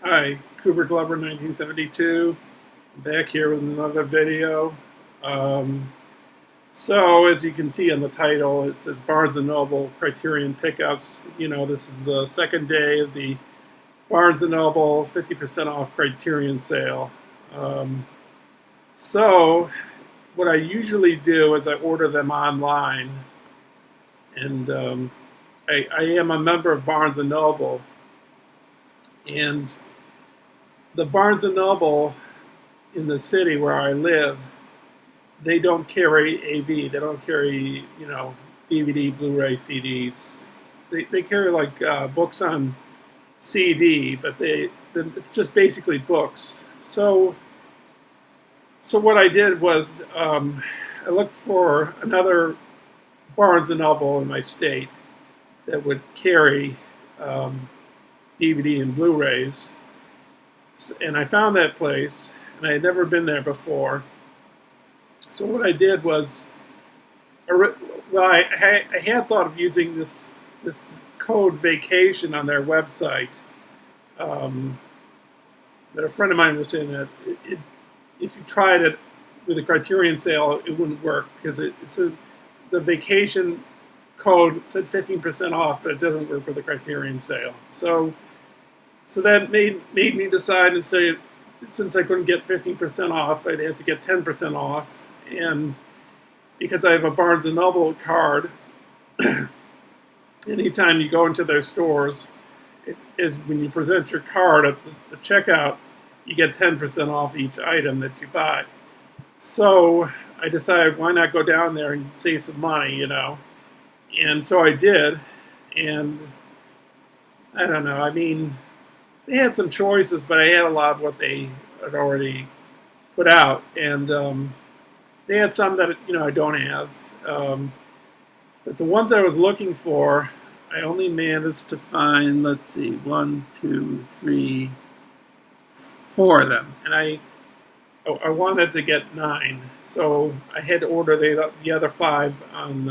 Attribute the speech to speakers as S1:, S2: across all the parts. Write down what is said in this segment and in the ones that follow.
S1: Hi, Cooper Glover 1972. I'm back here with another video. So, as you can see in the title, it says Barnes & Noble Criterion Pickups. This is the second day of the Barnes & Noble 50% off Criterion sale. So, what I usually do is I order them online. And I am a member of Barnes & Noble. And the Barnes & Noble in the city where I live, they don't carry AV. They don't carry, DVD, Blu-ray, CDs. They carry like books on CD, but it's just basically books. So what I did was I looked for another Barnes & Noble in my state that would carry DVD and Blu-rays, and I found that place, and I had never been there before. So what I did was, I had thought of using this code vacation on their website. But a friend of mine was saying that if you tried it with a Criterion sale, it wouldn't work because it says the vacation code said 15% off, but it doesn't work with a Criterion sale. So that made me decide and say, since I couldn't get 15% off, I'd have to get 10% off. And because I have a Barnes & Noble card, anytime you go into their stores, when you present your card at the checkout, you get 10% off each item that you buy. So I decided, why not go down there and save some money, And so I did, and I don't know, they had some choices, but I had a lot of what they had already put out, and they had some that I don't have. But the ones I was looking for, I only managed to find, let's see, 1, 2, 3, 4 of them, and I wanted to get 9, so I had to order the other 5 on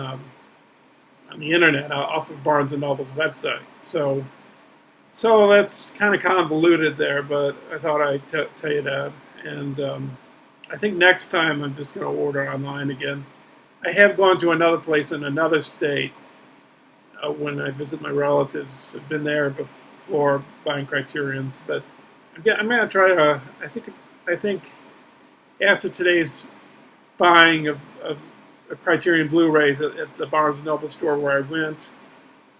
S1: the internet off of Barnes & Noble's website. So that's kind of convoluted there, but I thought I'd tell you that. And I think next time I'm just going to order online again. I have gone to another place in another state when I visit my relatives. I've been there before buying Criterions, but I'm going to try to. I think after today's buying of Criterion Blu-rays at the Barnes & Noble store where I went,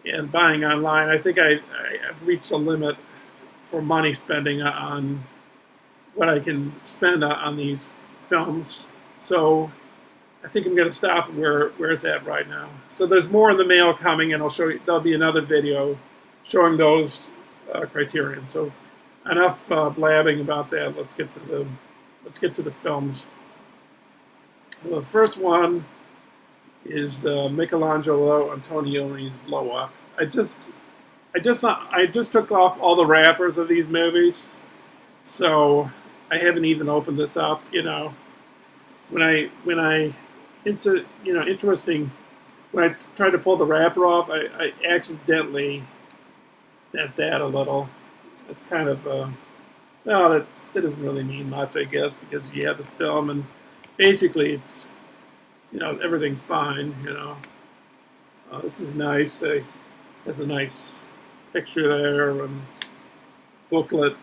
S1: and buying online, I think I've reached a limit for money spending on what I can spend on these films. So I think I'm going to stop where it's at right now. So there's more in the mail coming, and I'll show you. There'll be another video showing those Criterion. So enough blabbing about that. Let's get to the films. Well, the first one is Michelangelo Antonioni's Blow Up. I just took off all the wrappers of these movies, so I haven't even opened this up. Interesting. When I tried to pull the wrapper off, I accidentally bent that a little. It's kind of that doesn't really mean much, I guess, because you have the film and basically it's everything's fine. This is nice. There's a nice picture there and booklet.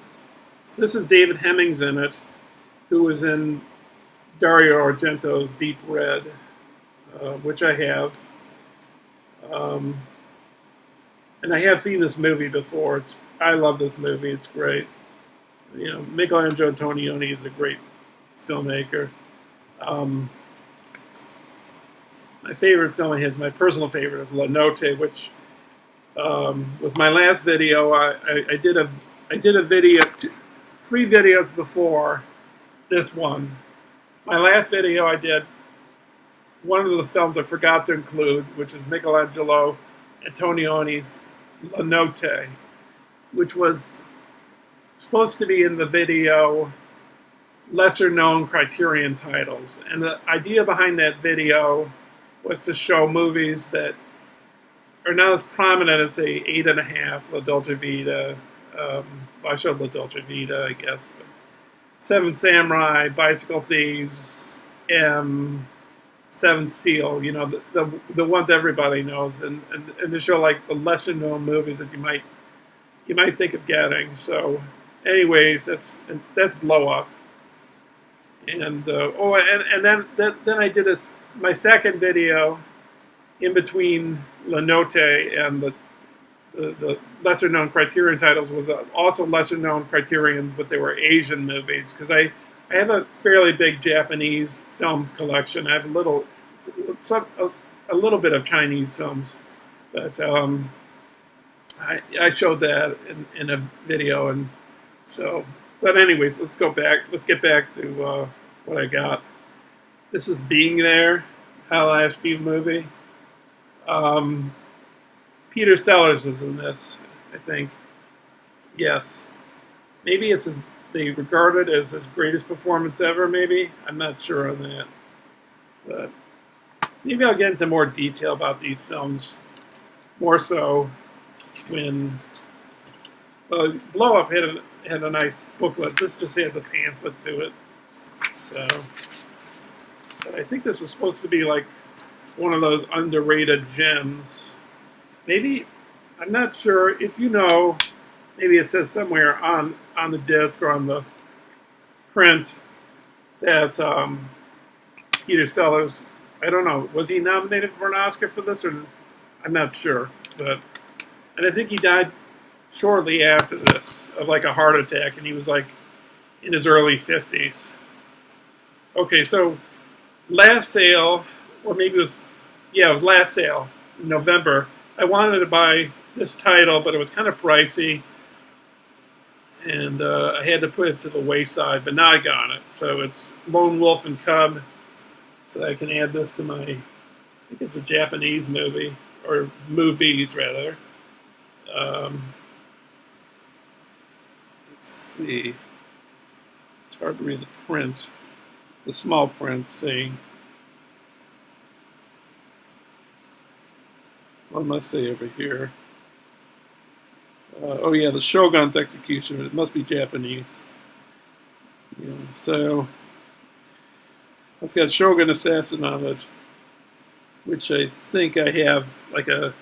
S1: This is David Hemmings in it, who was in Dario Argento's Deep Red, which I have. And I have seen this movie before. I love this movie. It's great. Michelangelo Antonioni is a great filmmaker. My favorite film of his, my personal favorite, is La Notte, which was my last video. I did a video, 3 videos before this one. My last video I did, one of the films I forgot to include, which is Michelangelo Antonioni's La Notte, which was supposed to be in the video lesser known Criterion titles. And the idea behind that video was to show movies that are not as prominent as, say, 8 and a Half, La Dolce Vita, I showed La Dolce Vita, I guess. But Seven Samurai, Bicycle Thieves, Seven Seal. You know, the ones everybody knows, and to show like the lesser known movies that you might think of getting. So, anyways, that's Blow Up. And then I did my second video in between La Notte and the lesser known Criterion titles was also lesser known Criterions, but they were Asian movies because I have a fairly big Japanese films collection. I have a little bit of Chinese films, but I showed that in a video, and so. But anyways, let's go back. Let's get back to what I got. This is Being There, Hal Ashby movie. Peter Sellers was in this, I think. Yes. Maybe they regard it as his greatest performance ever, maybe? I'm not sure on that. But maybe I'll get into more detail about these films. More so when Blow Up had a nice booklet. This just has a pamphlet to it. So, but I think this is supposed to be like one of those underrated gems. Maybe, I'm not sure. If you know, maybe it says somewhere on the disc or on the print that Peter Sellers, I don't know, was he nominated for an Oscar for this, or I'm not sure. And I think he died shortly after this of like a heart attack, and he was like in his early 50s. Okay, so last sale, or maybe it was last sale in November. I wanted to buy this title, but it was kind of pricey, and I had to put it to the wayside, but now I got it. So it's Lone Wolf and Cub, so I can add this to I think it's a Japanese movie, or movies rather. Let's see. It's hard to read the print, the small print saying. What must say over here? Oh yeah, the Shogun's execution. It must be Japanese. Yeah, so it's got Shogun Assassin on it, which I think I have like I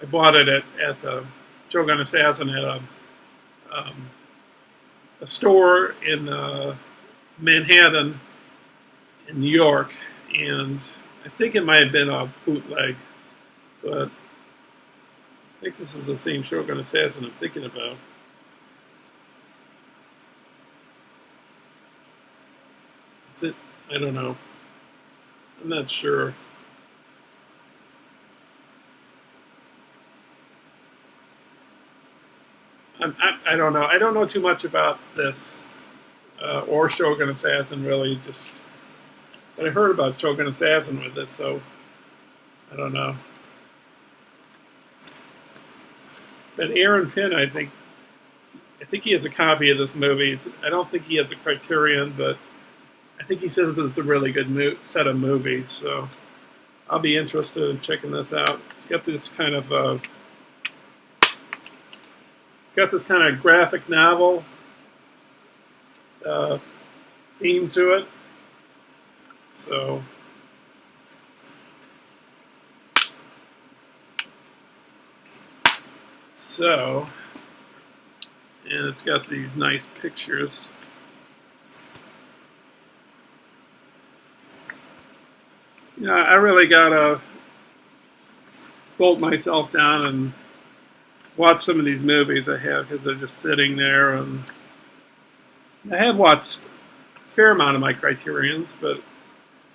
S1: bought it at Shogun Assassin at a store in Manhattan, in New York, and I think it might have been a bootleg, but I think this is the same Shogun Assassin I'm thinking about. Is it? I don't know. I'm not sure. I don't know. I don't know too much about this or Shogun Assassin, really. But I heard about Shogun Assassin with this, so I don't know. But Aaron Pinn, I think he has a copy of this movie. I don't think he has a Criterion, but I think he says it's a really good set of movies. So I'll be interested in checking this out. It's got this kind of graphic novel theme to it. So, and it's got these nice pictures. You know, I really gotta bolt myself down and watch some of these movies I have because they're just sitting there. And I have watched a fair amount of my Criterions, but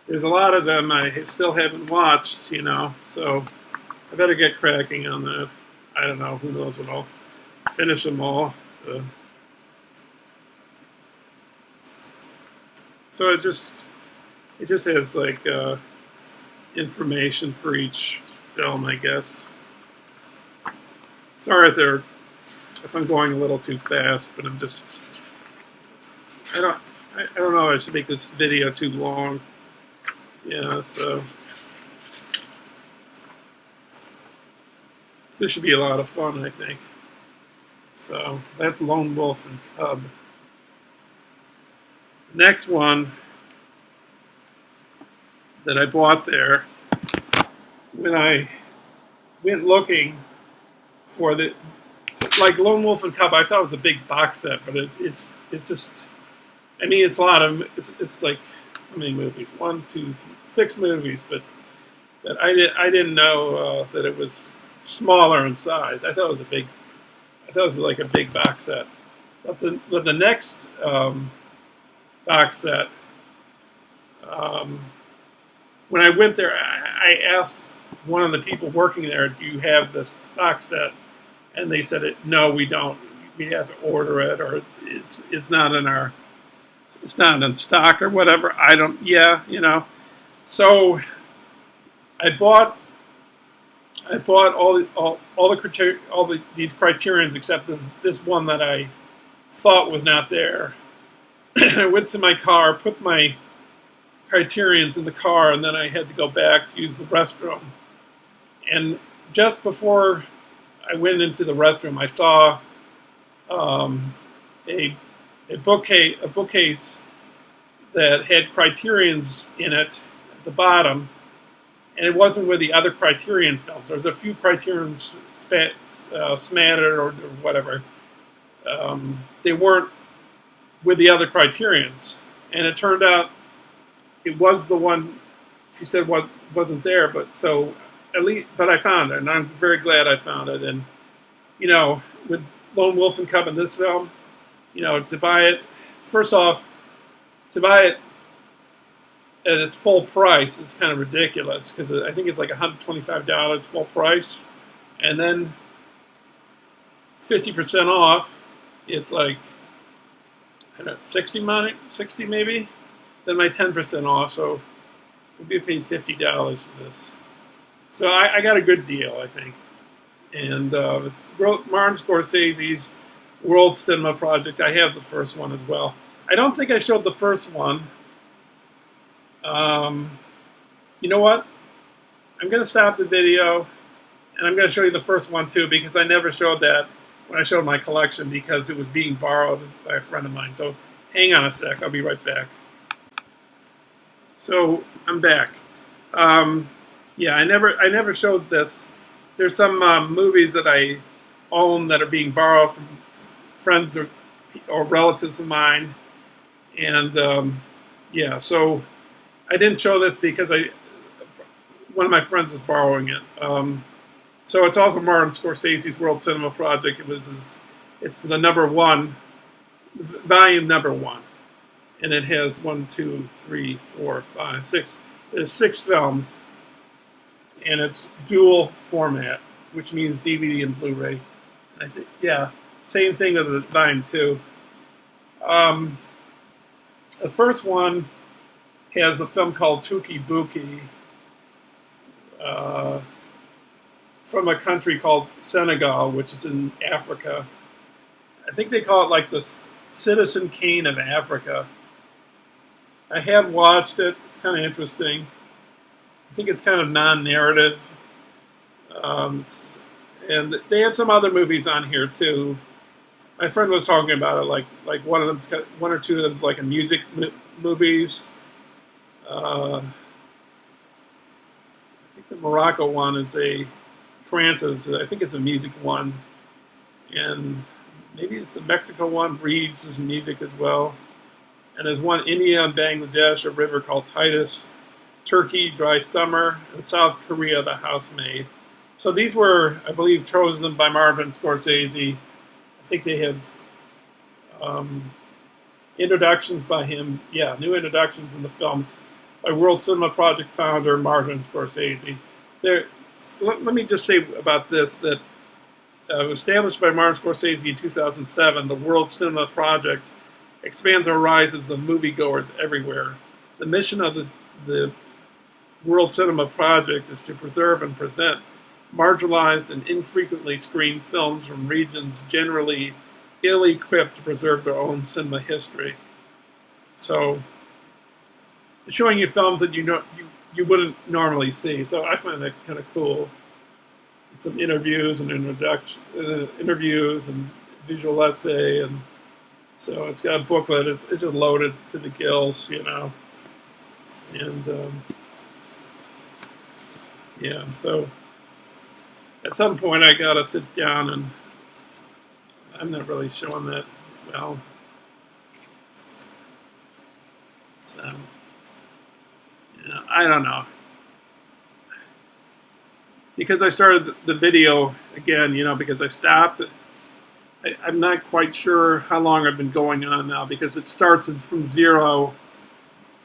S1: there's a lot of them I still haven't watched, you know, so I better get cracking on that. I don't know, who knows when I'll finish them all. So it just has like information for each film, I guess. Sorry if I'm going a little too fast, but I don't know if I should make this video too long. Yeah, so this should be a lot of fun, I think. So that's Lone Wolf and Cub. Next one that I bought there, when I went looking for the, like Lone Wolf and Cub, I thought it was a big box set, but it's just, I mean, it's a lot of, it's like, how many movies? 1, 2, 6 movies, but I didn't know that it was smaller in size. I thought it was like a big box set. But the next box set, when I went there, I asked one of the people working there, "Do you have this box set?" And they said, "No, we don't. We have to order it, or it's not in our, it's not in stock or whatever." I don't. Yeah, you know. So I bought these Criterions except this one that I thought was not there. I went to my car, put my Criterions in the car, and then I had to go back to use the restroom. And just before I went into the restroom, I saw a bookcase that had Criterions in it at the bottom, and it wasn't with the other Criterion films. There was a few Criterions smattered or whatever. They weren't with the other Criterions, and it turned out it was the one she said wasn't there. But so at least, but I found it, and I'm very glad I found it. And you know, with Lone Wolf and Cub in this film, you know, to buy it, first off, to buy it at its full price is kind of ridiculous because I think it's like $125 full price, and then 50% off, it's like, I don't know, 60 maybe. Then my 10% off, so we'll be paying $50 for this. So I got a good deal, I think. And it's Martin Scorsese's World Cinema Project. I have the first one as well. I don't think I showed the first one. You know what? I'm going to stop the video, and I'm going to show you the first one too, because I never showed that when I showed my collection because it was being borrowed by a friend of mine. So hang on a sec. I'll be right back. So I'm back. Yeah, I never showed this. There's some movies that I own that are being borrowed from friends or relatives of mine, and yeah, so I didn't show this because one of my friends was borrowing it. So it's also Martin Scorsese's World Cinema Project. It's the number one, volume number 1. And it has 1, 2, 3, 4, 5, 6. There's 6 films, and it's dual format, which means DVD and Blu-ray. I think, yeah, same thing with the volume 2. The first one has a film called Tuki Buki from a country called Senegal, which is in Africa. I think they call it like the Citizen Kane of Africa. I have watched it. It's kind of interesting. I think it's kind of non-narrative. And they have some other movies on here too. My friend was talking about it, like one or two of them's like a music movies. I think the Morocco one is a trance. I think it's a music one, and maybe it's the Mexico one. Reads his music as well. And there's one India and Bangladesh, a river called Titus, Turkey, Dry Summer, and South Korea, The Housemaid. So these were, I believe, chosen by Martin Scorsese. I think they have introductions by him. Yeah, new introductions in the films by World Cinema Project founder Martin Scorsese. Let me just say about this that established by Martin Scorsese in 2007, the World Cinema Project expands the horizons of moviegoers everywhere. The mission of the World Cinema Project is to preserve and present marginalized and infrequently screened films from regions generally ill-equipped to preserve their own cinema history. So, showing you films that you wouldn't normally see. So I find that kind of cool. Some interviews and interviews and visual essay, and so it's got a booklet. It's just loaded to the gills, and yeah. So at some point, I gotta sit down, and I'm not really showing that well. So I don't know, because I started the video again, because I stopped. I'm not quite sure how long I've been going on now, because it starts from zero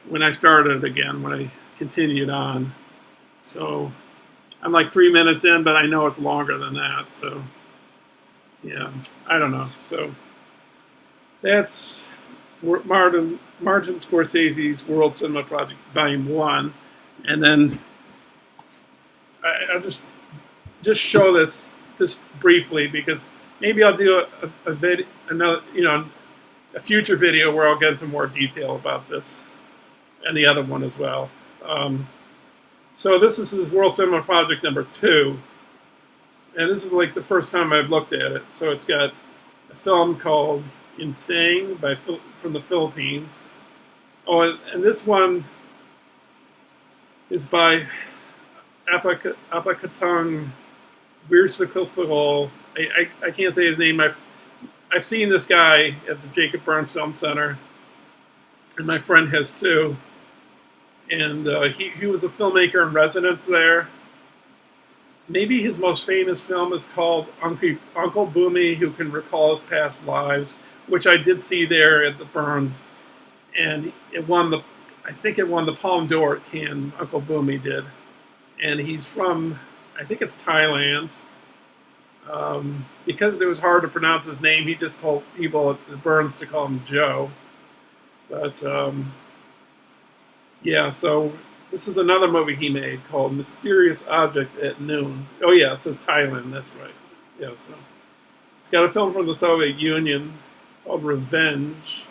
S1: when I started again, when I continued on. So I'm like 3 minutes in, but I know it's longer than that. So yeah, I don't know. So that's Martin Scorsese's World Cinema Project Volume 1. And then I'll just show this just briefly, because maybe I'll do a future video where I'll get into more detail about this and the other one as well. So this is his World Cinema Project number 2, and this is like the first time I've looked at it. So it's got a film called Insane from the Philippines. Oh, and this one is by Apakatong Weersikaful. I can't say his name. I've seen this guy at the Jacob Burns Film Center, and my friend has too. And he was a filmmaker in residence there. Maybe his most famous film is called Uncle Boomy, Who Can Recall His Past Lives, which I did see there at the Burns, and I think it won the Palme d'Or at Cannes. Uncle Boomy did, and he's from, I think it's Thailand. Because it was hard to pronounce his name, he just told people at the Burns to call him Joe. But yeah, so this is another movie he made called Mysterious Object at Noon. Oh yeah, it says Thailand, that's right. Yeah, so it's got a film from the Soviet Union called Revenge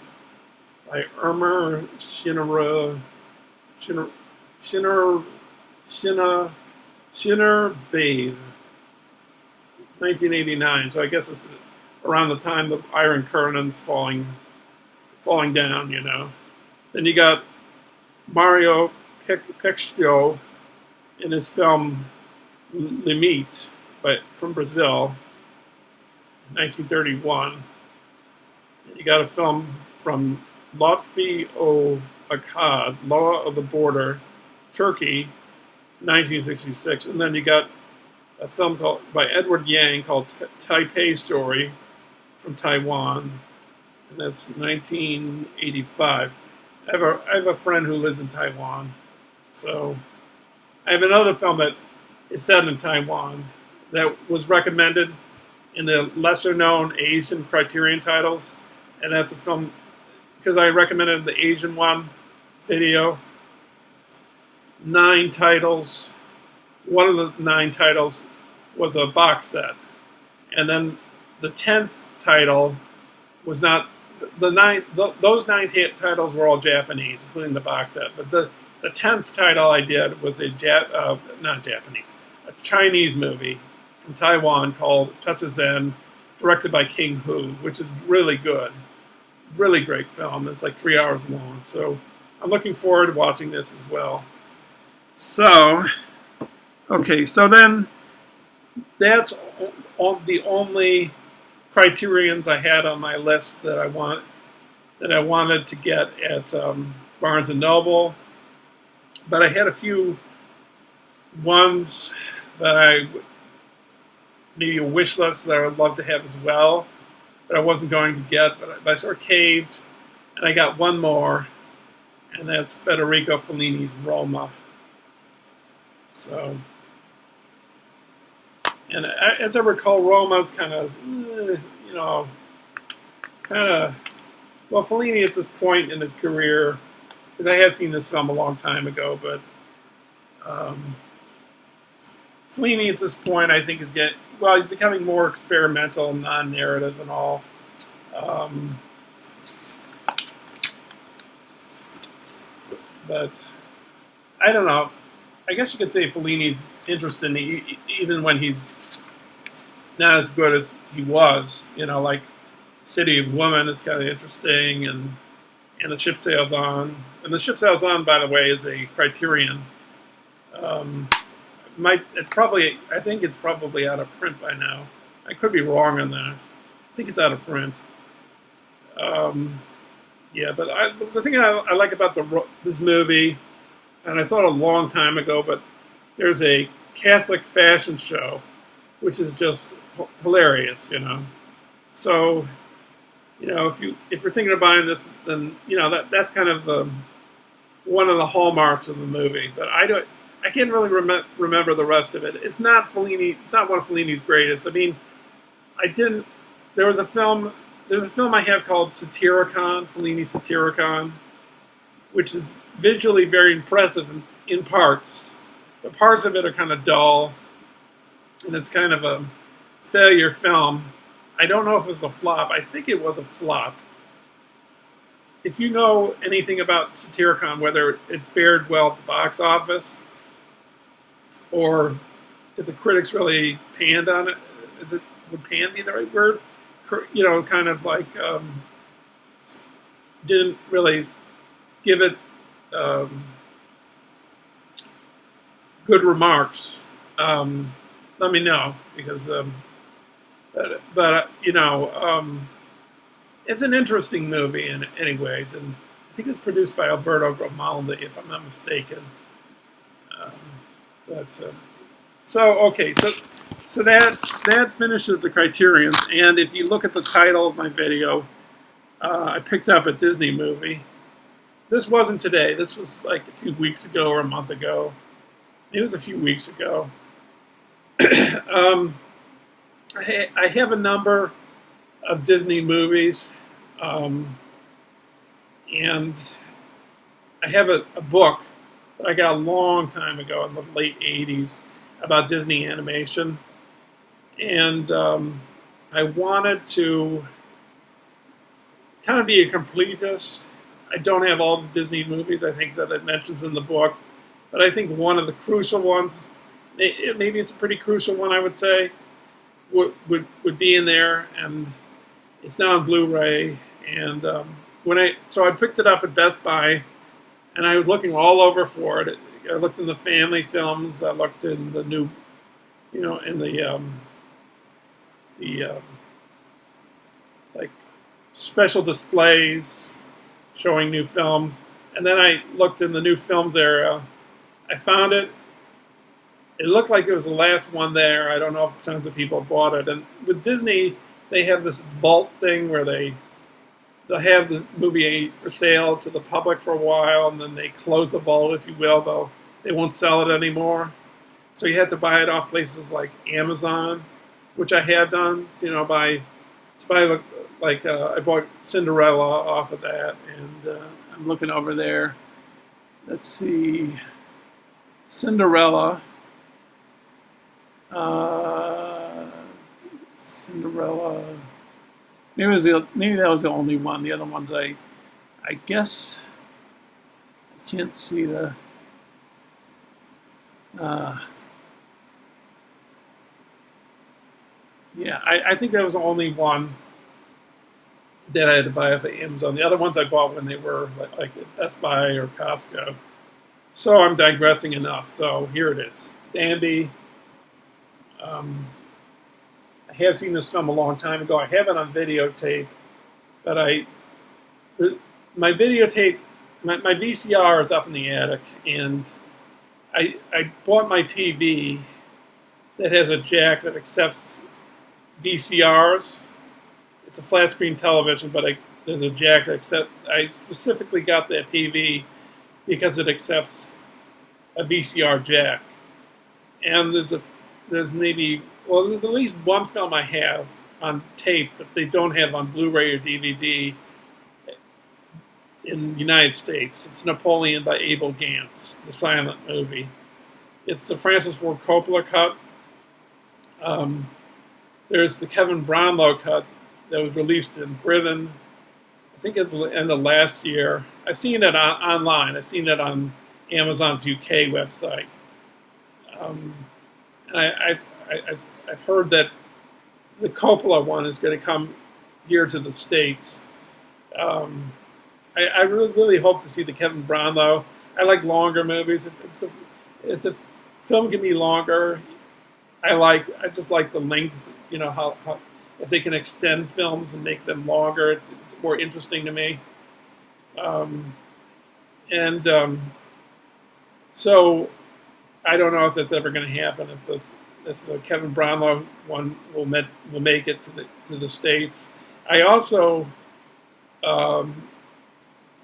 S1: by Irma Shinner-Bave, 1989. So I guess it's around the time the Iron Curtain's falling down, Then you got Mario Peixoto in his film Limite, from Brazil, 1931. You got a film from Lotfi O Akkad, Law of the Border, Turkey, 1966. And then you got a film by Edward Yang called Taipei Story from Taiwan, and that's 1985. I have a friend who lives in Taiwan, so I have another film that is set in Taiwan that was recommended in the lesser-known Asian Criterion titles, and that's a film because I recommended the Asian one video. 9 titles. One of the 9 titles was a box set, and then the 10th title was not. Those 9 titles were all Japanese, including the box set. But the 10th title I did was a Chinese movie from Taiwan called Touch of Zen, directed by King Hu, which is really good, really great film. It's like 3 hours long, so I'm looking forward to watching this as well. So, okay, so then that's the only Criterions I had on my list that I wanted to get at Barnes and Noble, but I had a few ones that maybe a wish list that I would love to have as well, that I wasn't going to get, but I sort of caved, and I got one more, and that's Federico Fellini's Roma. So, and as I recall, Roma's kind of, well, Fellini at this point in his career, because I have seen this film a long time ago, but Fellini at this point, I think, he's becoming more experimental, non-narrative and all. But I don't know. I guess you could say Fellini's interesting even when he's not as good as he was. Like City of Women is kind of interesting, and The Ship Sails On. And The Ship Sails On, by the way, is a Criterion. Um, I think it's probably out of print by now. I could be wrong on that. I think it's out of print. Um, yeah, but the thing I like about this movie, and I saw it a long time ago, but there's a Catholic fashion show, which is just hilarious, you know. So, you know, if you're thinking of buying this, then you know that's kind of one of the hallmarks of the movie. But I can't really remember the rest of it. It's not Fellini. It's not one of Fellini's greatest. I mean, I didn't. There was a film. There's a film I have called Satyricon, Fellini Satyricon, which is visually very impressive in parts, but parts of it are kind of dull, and it's kind of a failure film. I don't know if it was a flop. I think it was a flop. If you know anything about Satyricon, whether it fared well at the box office, or if the critics really panned on it, would pan be the right word? You know, kind of like didn't really give it good remarks. Let me know, because but you know, it's an interesting movie in anyways, and I think it's produced by Alberto Grimaldi, if I'm not mistaken. Um, but so okay, so that finishes the Criterion, and if you look at the title of my video, I picked up a Disney movie. This wasn't today. This was like a few weeks ago or a month ago. It was a few weeks ago. I have a number of Disney movies, and I have a book that I got a long time ago in the late 80s about Disney animation. And I wanted to kind of be a completist. I don't have all the Disney movies, I think, that it mentions in the book, but I think one of the crucial ones, maybe it's a pretty crucial one, I would say, would be in there, and it's now on Blu-ray. And so I picked it up at Best Buy, and I was looking all over for it. I looked in the family films. I looked in the new, you know, in the like special displays showing new films, and then I looked in the new films area. I found it. It looked like it was the last one there. I don't know if tons of people bought it. And with Disney, they have this vault thing where they'll have the movie for sale to the public for a while, and then they close the vault, if you will. They won't sell it anymore. So you have to buy it off places like Amazon, which I have done. You know, I bought Cinderella off of that, and I'm looking over there. Let's see, Cinderella. Cinderella. Maybe that was the only one. The other ones, I guess I can't see the. Yeah, I think that was the only one that I had to buy off of Amazon. The other ones I bought when they were like at Best Buy or Costco. So I'm digressing enough. So here it is, Bambi. I have seen this film a long time ago. I have it on videotape, but my videotape, my VCR is up in the attic, and I bought my TV that has a jack that accepts VCRs. It's a flat screen television, but there's a jack that accepts. I specifically got that TV because it accepts a VCR jack, and there's at least one film I have on tape that they don't have on Blu-ray or DVD in the United States. It's Napoleon by Abel Gance, the silent movie. It's the Francis Ford Coppola cut. There's the Kevin Brownlow cut that was released in Britain, I think at the end of last year. I've seen it online. I've seen it on Amazon's UK website. And I've heard that the Coppola one is going to come here to the States. I really hope to see the Kevin Brownlow. I like longer movies. If the film can be longer, I just like the length. You know how if they can extend films and make them longer, it's more interesting to me. And so I don't know if that's ever going to happen. If the Kevin Brownlow one will make it to the States. I also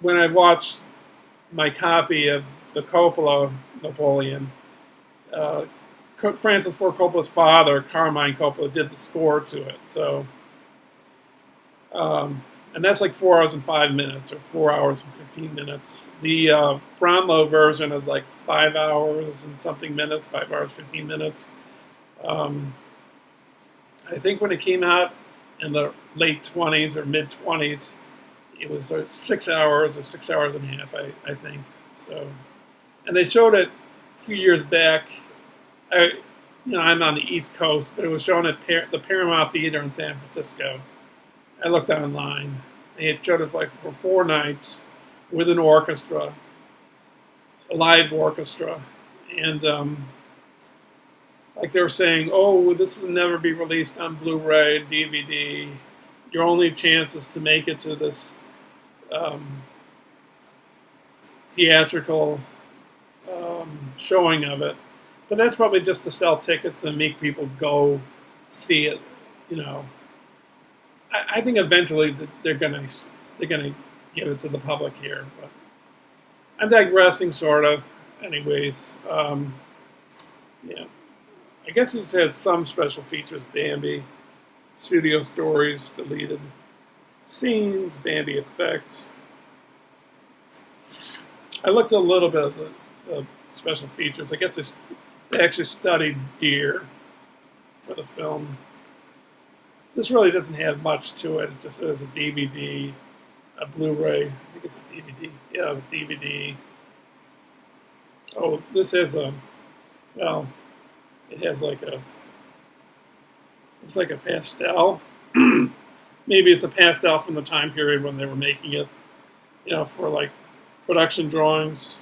S1: when I watched my copy of the Coppola Napoleon, Francis Ford Coppola's father, Carmine Coppola, did the score to it. So, and that's like 4 hours and 5 minutes, or 4 hours and 15 minutes. The Brownlow version is like 5 hours and something minutes, 5 hours 15 minutes. I think when it came out in the late 20s or mid 20s, it was 6 hours or 6 hours and a half, I think. So, and they showed it a few years back. I'm on the East Coast, but it was shown at the Paramount Theater in San Francisco. I looked online. They had showed it like for 4 nights with an orchestra, a live orchestra, and like they were saying, oh, this will never be released on Blu-ray and DVD. Your only chance is to make it to this theatrical showing of it. But that's probably just to sell tickets to make people go see it. You know, I think eventually they're gonna give it to the public here. But I'm digressing, sort of. Anyways, yeah. I guess it has some special features. Bambi, studio stories, deleted scenes, Bambi effects. I looked a little bit at the special features. I guess they actually studied deer for the film. This really doesn't have much to it. It just has a DVD, a Blu-ray. I think it's a DVD. Yeah, a DVD. Oh, this has it has it's like a pastel. Maybe it's a pastel from the time period when they were making it, for like production drawings.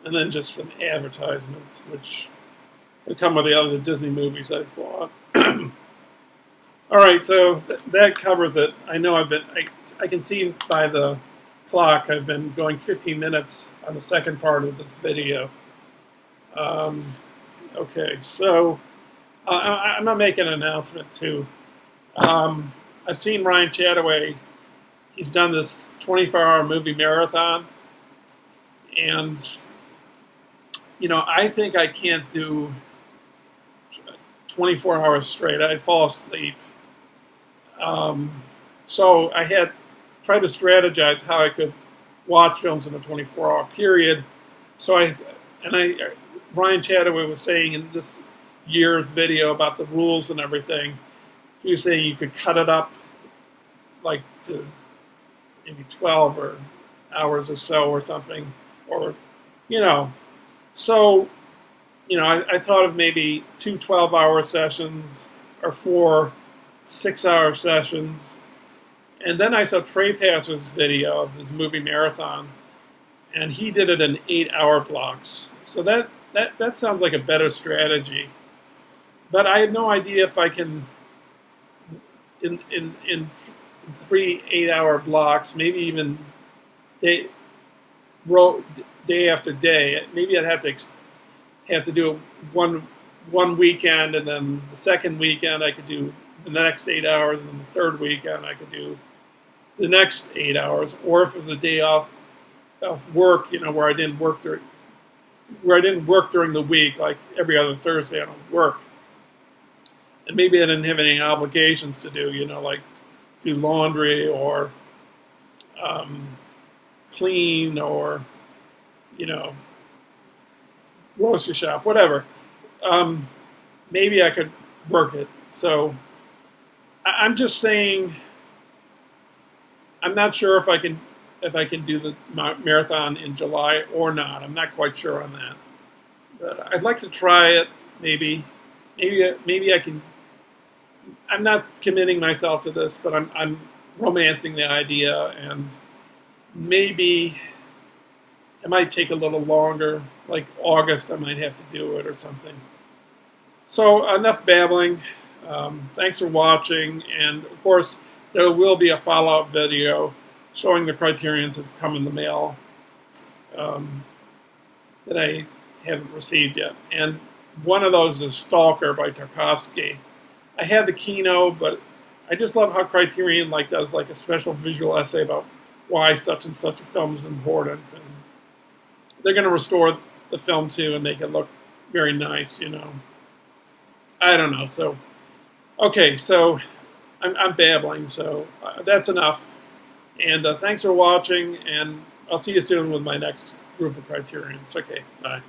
S1: And then just some advertisements, which would come with the other Disney movies I've bought. All right, so that covers it. I know I can see by the clock I've been going 15 minutes on the second part of this video. Okay, so I'm not making an announcement too. I've seen Ryan Chataway. He's done this 24-hour movie marathon, and I think I can't do 24 hours straight. I'd fall asleep. So I had tried to strategize how I could watch films in a 24-hour period. So Ryan Chataway was saying in this year's video about the rules and everything, he was saying you could cut it up like to maybe 12 hours or so or something, or so I thought of maybe 2 12-hour sessions or 4 6-hour sessions. And then I saw Trey Passer's video of his movie marathon, and he did it in 8-hour blocks. So that sounds like a better strategy. But I have no idea if I can, in 3 8-hour blocks, maybe even day after day. Maybe I'd have to do it one weekend, and then the second weekend I could do the next 8 hours, and then the third weekend I could do the next 8 hours. Or if it was a day off work, where I didn't work during the week, like every other Thursday I don't work, and maybe I didn't have any obligations to do, like do laundry or clean or grocery shop, whatever. Maybe I could work it. So I'm just saying, I'm not sure if I can do the marathon in July or not. I'm not quite sure on that, but I'd like to try it. Maybe I can I'm not committing myself to this, but I'm romancing the idea, and maybe it might take a little longer. Like August, I might have to do it or something. So enough babbling. Thanks for watching, and of course there will be a follow-up video showing the criterions that have come in the mail um, that I haven't received yet. And one of those is Stalker by Tarkovsky. I had the Kino, but I just love how Criterion does a special visual essay about why such and such a film is important, and they're going to restore the film too and make it look very nice. I don't know. So okay, so I'm babbling, so that's enough. And thanks for watching, and I'll see you soon with my next group of Criterions. Okay, bye.